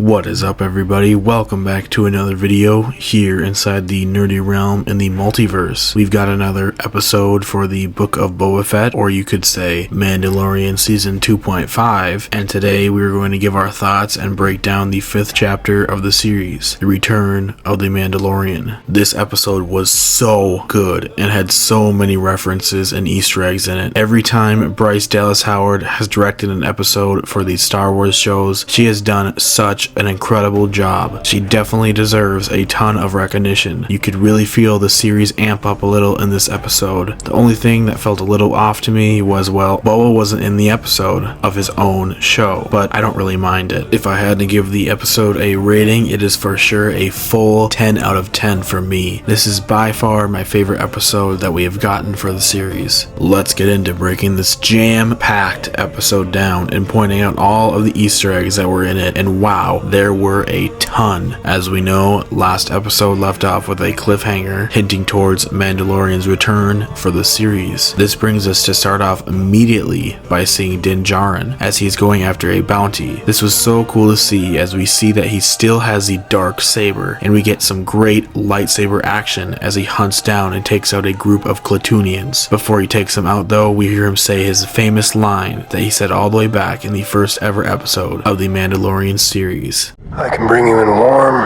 What is up, everybody? Welcome back to another video here inside the nerdy realm in the multiverse. We've got another episode for the Book of Boba Fett, or you could say Mandalorian Season 2.5, and today we're going to give our thoughts and break down the 5th chapter of the series, The Return of the Mandalorian. This episode was so good and had so many references and Easter eggs in it. Every time Bryce Dallas Howard has directed an episode for the Star Wars shows, she has done such an incredible job. She definitely deserves a ton of recognition. You could really feel the series amp up a little in this episode. The only thing that felt a little off to me was, well, Boba wasn't in the episode of his own show, but I don't really mind it. If I had to give the episode a rating, it is for sure a full 10 out of 10 for me. This is by far my favorite episode that we have gotten for the series. Let's get into breaking this jam-packed episode down and pointing out all of the Easter eggs that were in it, and wow, there were a ton. As we know, last episode left off with a cliffhanger hinting towards Mandalorian's return for the series. This brings us to start off immediately by seeing Din Djarin as he's going after a bounty. This was so cool to see, as we see that he still has the dark saber, and we get some great lightsaber action as he hunts down and takes out a group of Klatooinians. Before he takes them out though, we hear him say his famous line that he said all the way back in the first ever episode of the Mandalorian series. I can bring you in warm,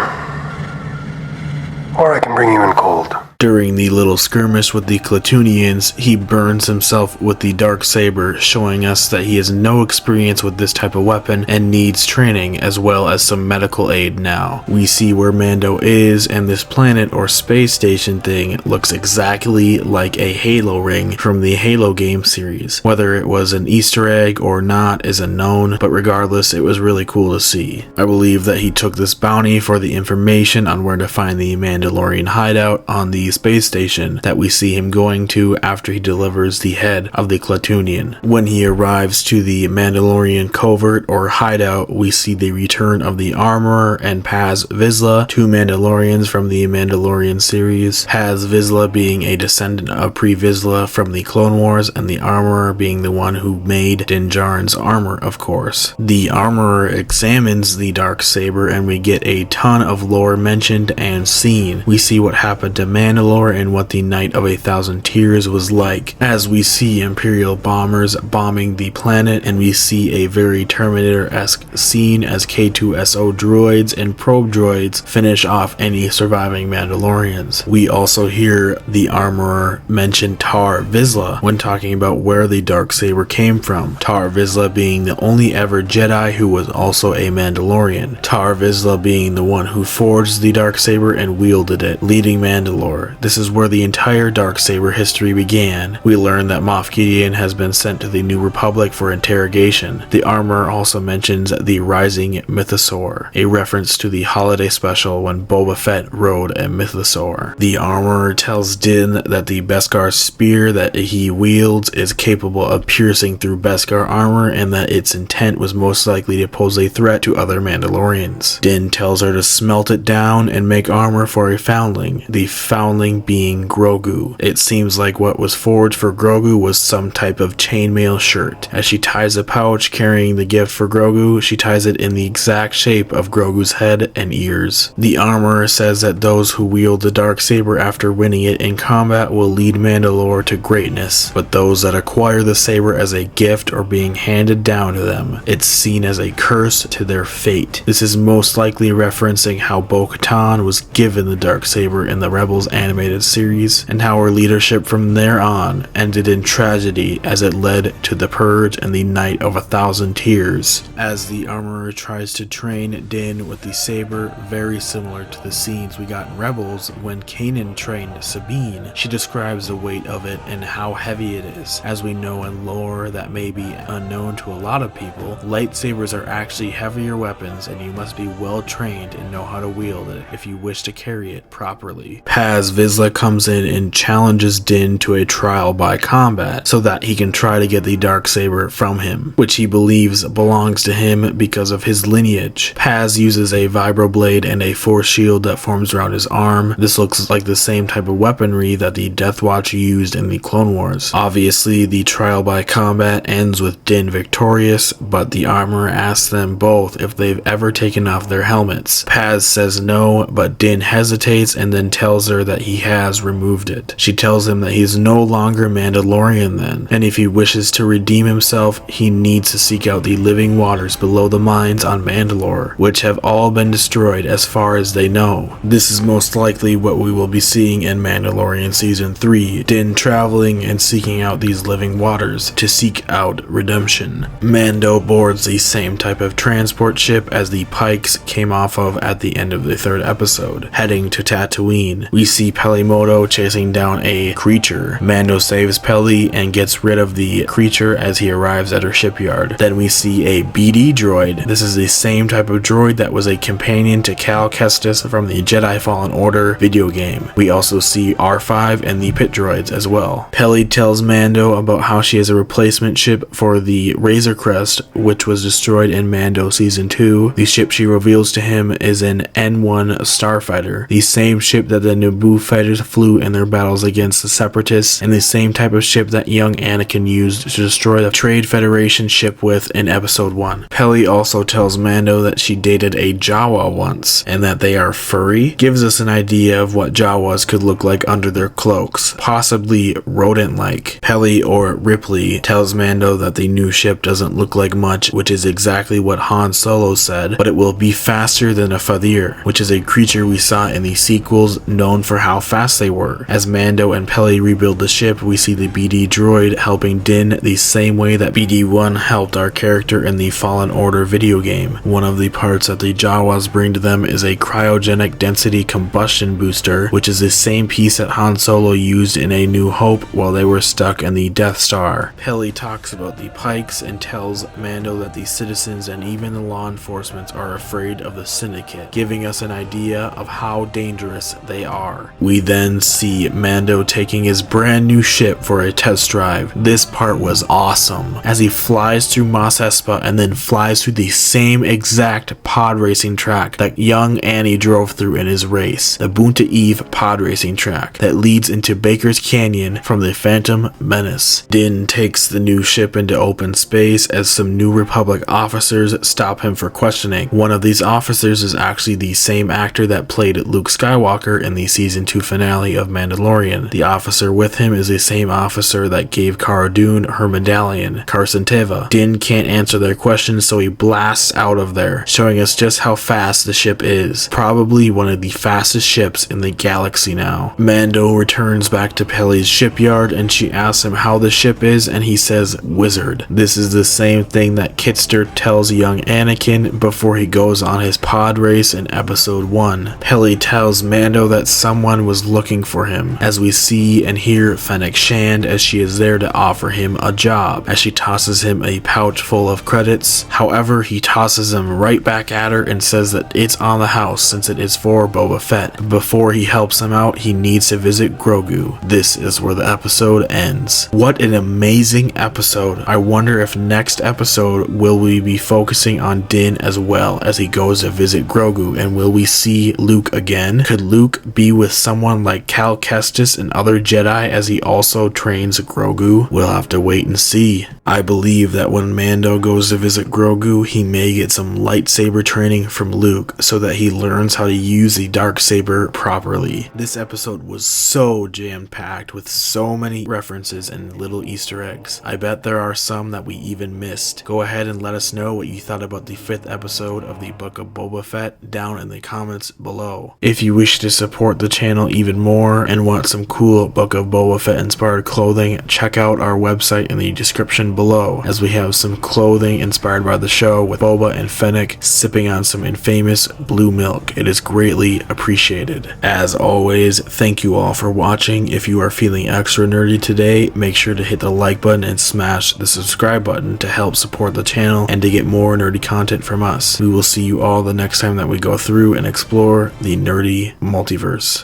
or I can bring you in cold. During the little skirmish with the Klatooinians, he burns himself with the dark saber, showing us that he has no experience with this type of weapon and needs training as well as some medical aid now. We see where Mando is, and this planet or space station thing looks exactly like a Halo ring from the Halo game series. Whether it was an Easter egg or not is unknown, but regardless, it was really cool to see. I believe that he took this bounty for the information on where to find the Mandalorian hideout on the space station that we see him going to after he delivers the head of the Klatooinian. When he arrives to the Mandalorian covert or hideout, we see the return of the Armorer and Paz Vizsla, two Mandalorians from the Mandalorian series. Paz Vizsla being a descendant of Pre Vizsla from the Clone Wars, and the Armorer being the one who made Din Djarin's armor, of course. The Armorer examines the dark saber, and we get a ton of lore mentioned and seen. We see what happened to Mandalore and what the Night of 1,000 Tears was like, as we see Imperial bombers bombing the planet, and we see a very Terminator-esque scene as K2SO droids and probe droids finish off any surviving Mandalorians. We also hear the Armorer mention Tar Vizsla when talking about where the Darksaber came from, Tar Vizsla being the only ever Jedi who was also a Mandalorian, Tar Vizsla being the one who forged the Darksaber and wielded it, leading Mandalore. This is where the entire Darksaber history began. We learn that Moff Gideon has been sent to the New Republic for interrogation. The Armorer also mentions the Rising Mythosaur, a reference to the holiday special when Boba Fett rode a Mythosaur. The Armorer tells Din that the Beskar spear that he wields is capable of piercing through Beskar armor, and that its intent was most likely to pose a threat to other Mandalorians. Din tells her to smelt it down and make armor for a foundling, the foundling being Grogu. It seems like what was forged for Grogu was some type of chainmail shirt. As she ties a pouch carrying the gift for Grogu, she ties it in the exact shape of Grogu's head and ears. The Armorer says that those who wield the Darksaber after winning it in combat will lead Mandalore to greatness, but those that acquire the saber as a gift or being handed down to them, it's seen as a curse to their fate. This is most likely referencing how Bo-Katan was given the Darksaber in the Rebels animated series, and how her leadership from there on ended in tragedy as it led to the Purge and the Night of 1,000 Tears. As the Armorer tries to train Din with the saber, very similar to the scenes we got in Rebels when Kanan trained Sabine, she describes the weight of it and how heavy it is. As we know in lore that may be unknown to a lot of people, lightsabers are actually heavier weapons, and you must be well trained and know how to wield it if you wish to carry it properly. Paz as Vizsla comes in and challenges Din to a trial by combat so that he can try to get the Darksaber from him, which he believes belongs to him because of his lineage. Paz uses a vibroblade and a force shield that forms around his arm. This looks like the same type of weaponry that the Death Watch used in the Clone Wars. Obviously, the trial by combat ends with Din victorious, but the armorer asks them both if they've ever taken off their helmets. Paz says no, but Din hesitates and then tells her that he has removed it. She tells him that he's no longer Mandalorian then, and if he wishes to redeem himself, he needs to seek out the living waters below the mines on Mandalore, which have all been destroyed as far as they know. This is most likely what we will be seeing in Mandalorian Season 3, Din traveling and seeking out these living waters to seek out redemption. Mando boards the same type of transport ship as the Pikes came off of at the end of the 3rd episode, heading to Tatooine. We see Peli chasing down a creature. Mando saves Peli and gets rid of the creature as he arrives at her shipyard. Then we see a BD droid. This is the same type of droid that was a companion to Cal Kestis from the Jedi Fallen Order video game. We also see R5 and the Pit Droids as well. Peli tells Mando about how she has a replacement ship for the Razor Crest, which was destroyed in Mando Season 2. The ship she reveals to him is an N1 Starfighter, the same ship that the Naboo fighters flew in their battles against the Separatists, and the same type of ship that young Anakin used to destroy the Trade Federation ship with in Episode 1. Peli also tells Mando that she dated a Jawa once, and that they are furry. Gives us an idea of what Jawas could look like under their cloaks, possibly rodent-like. Peli, or Ripley, tells Mando that the new ship doesn't look like much, which is exactly what Han Solo said, but it will be faster than a Fadir, which is a creature we saw in the sequels known for how fast they were. As Mando and Peli rebuild the ship, we see the BD droid helping Din the same way that BD-1 helped our character in the Fallen Order video game. One of the parts that the Jawas bring to them is a cryogenic density combustion booster, which is the same piece that Han Solo used in A New Hope while they were stuck in the Death Star. Peli talks about the Pikes and tells Mando that the citizens and even the law enforcement are afraid of the Syndicate, giving us an idea of how dangerous they are. We then see Mando taking his brand new ship for a test drive. This part was awesome, as he flies through Mos Espa and then flies through the same exact pod racing track that young Annie drove through in his race, the Boonta Eve pod racing track that leads into Baker's Canyon from the Phantom Menace. Din takes the new ship into open space as some New Republic officers stop him for questioning. One of these officers is actually the same actor that played Luke Skywalker in the Season 2 finale of Mandalorian. The officer with him is the same officer that gave Cara Dune her medallion, Krrsantan. Din can't answer their questions, so he blasts out of there, showing us just how fast the ship is. Probably one of the fastest ships in the galaxy now. Mando returns back to Peli's shipyard and she asks him how the ship is, and he says wizard. This is the same thing that Kitster tells young Anakin before he goes on his pod race in Episode 1. Peli tells Mando that someone was looking for him, as we see and hear Fennec Shand as she is there to offer him a job, as she tosses him a pouch full of credits. However, he tosses them right back at her and says that it's on the house since it is for Boba Fett. Before he helps him out, he needs to visit Grogu. This is where the episode ends. What an amazing episode. I wonder if next episode will we be focusing on Din as well as he goes to visit Grogu, and will we see Luke again? Could Luke be with someone like Cal Kestis and other Jedi as he also trains Grogu? We'll have to wait and see. I believe that when Mando goes to visit Grogu, he may get some lightsaber training from Luke so that he learns how to use the Darksaber properly. This episode was so jam-packed with so many references and little Easter eggs. I bet there are some that we even missed. Go ahead and let us know what you thought about the 5th episode of the Book of Boba Fett down in the comments below. If you wish to support the channel even more and want some cool Book of Boba Fett inspired clothing, check out our website in the description below, as we have some clothing inspired by the show with Boba and Fennec sipping on some infamous blue milk. It is greatly appreciated. As always, thank you all for watching. If you are feeling extra nerdy today, make sure to hit the like button and smash the subscribe button to help support the channel and to get more nerdy content from us. We will see you all the next time that we go through and explore the nerdy multiverse.